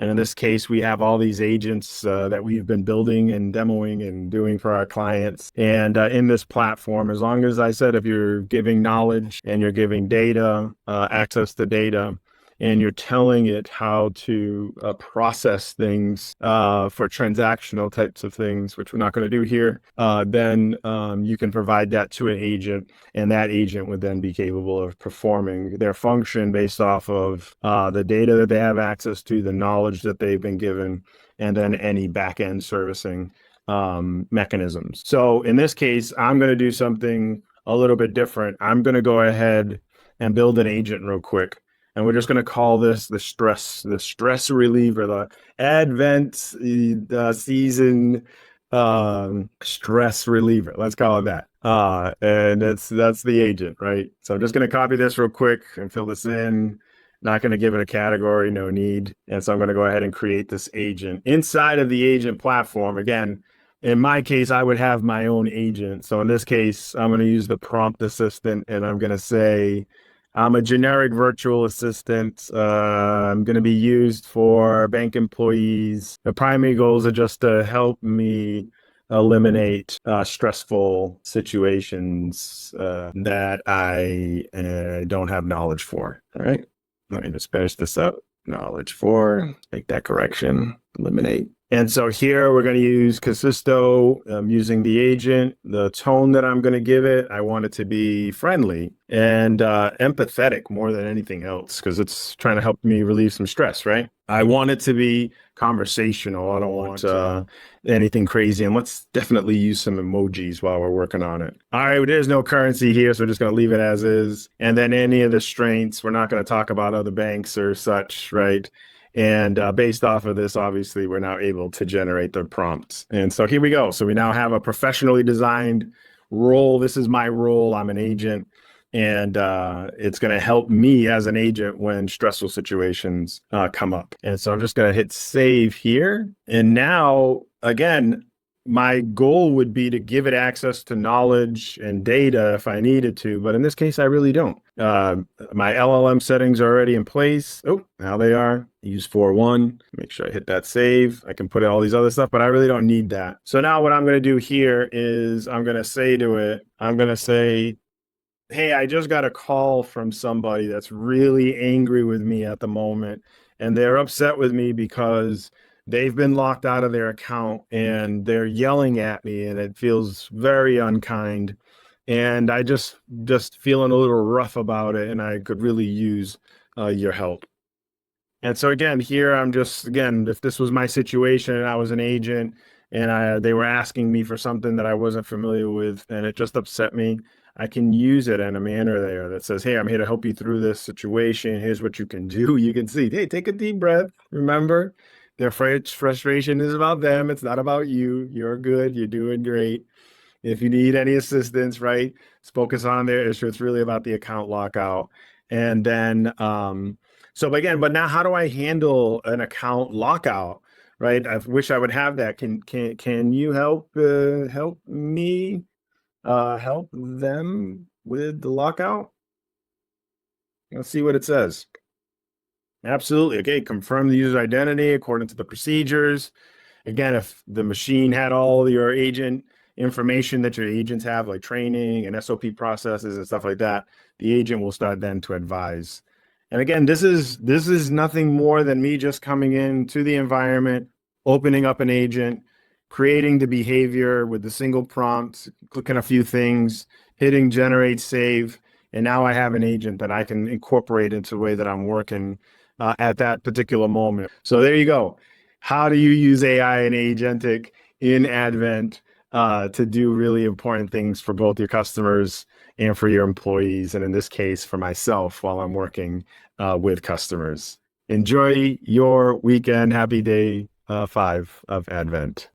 And in this case, we have all these agents that we've been building and demoing and doing for our clients. And in this platform, as long as I said, if you're giving knowledge and you're giving data, access to data, and you're telling it how to process things for transactional types of things, which we're not going to do here, then you can provide that to an agent, and that agent would then be capable of performing their function based off of the data that they have access to, the knowledge that they've been given, and then any back-end servicing mechanisms. So in this case, I'm going to do something a little bit different. I'm going to go ahead and build an agent real quick. And we're just going to call this the stress reliever, the Advent season stress reliever. Let's call it that. And that's the agent, right? So I'm just going to copy this real quick and fill this in. Not going to give it a category, no need. And so I'm going to go ahead and create this agent inside of the agent platform. Again, in my case, I would have my own agent. So in this case, I'm going to use the prompt assistant, and I'm going to say, I'm a generic virtual assistant. I'm going to be used for bank employees. The primary goals are just to help me eliminate stressful situations that I don't have knowledge for. All right. Let me just finish this up. Knowledge for, make that correction, eliminate. And so here we're going to use Kasisto. I'm using the agent. The tone that I'm going to give it, I want it to be friendly and empathetic more than anything else, because it's trying to help me relieve some stress, right? I want it to be conversational. I don't want anything crazy. And let's definitely use some emojis while we're working on it. All right, there's no currency here, so we're just going to leave it as is. And then any of the strengths, we're not going to talk about other banks or such, right? And based off of this, obviously, we're now able to generate the prompts. And so here we go. So we now have a professionally designed role. This is my role. I'm an agent. And it's going to help me as an agent when stressful situations come up. And so I'm just going to hit save here. And now, again, my goal would be to give it access to knowledge and data if I needed to, but in this case, I really don't. My LLM settings are already in place. Oh, now they are. Use 4.1. Make sure I hit that save. I can put in all these other stuff, but I really don't need that. So now what I'm going to do here is I'm going to say to it, I'm going to say, hey, I just got a call from somebody that's really angry with me at the moment, and they're upset with me because they've been locked out of their account and they're yelling at me, and it feels very unkind. And I just feeling a little rough about it, and I could really use your help. And so again, here I'm just, again, if this was my situation and I was an agent and they were asking me for something that I wasn't familiar with and it just upset me, I can use it in a manner there that says, hey, I'm here to help you through this situation. Here's what you can do. You can see, hey, take a deep breath. Remember, their frustration is about them. It's not about you. You're good. You're doing great. If you need any assistance, right, focus on their issue. It's really about the account lockout. And then, but now how do I handle an account lockout, right? I wish I would have that. Can you help me help them with the lockout? Let's see what it says. Absolutely. Okay. Confirm the user identity according to the procedures. Again, if the machine had all your agent information that your agents have, like training and SOP processes and stuff like that, the agent will start then to advise. And again, this is nothing more than me just coming into the environment, opening up an agent, creating the behavior with the single prompt, clicking a few things, hitting generate save, and now I have an agent that I can incorporate into the way that I'm working at that particular moment. So there you go. How do you use AI and agentic in Advent to do really important things for both your customers and for your employees, and in this case, for myself while I'm working with customers. Enjoy your weekend. Happy day 5 of Advent.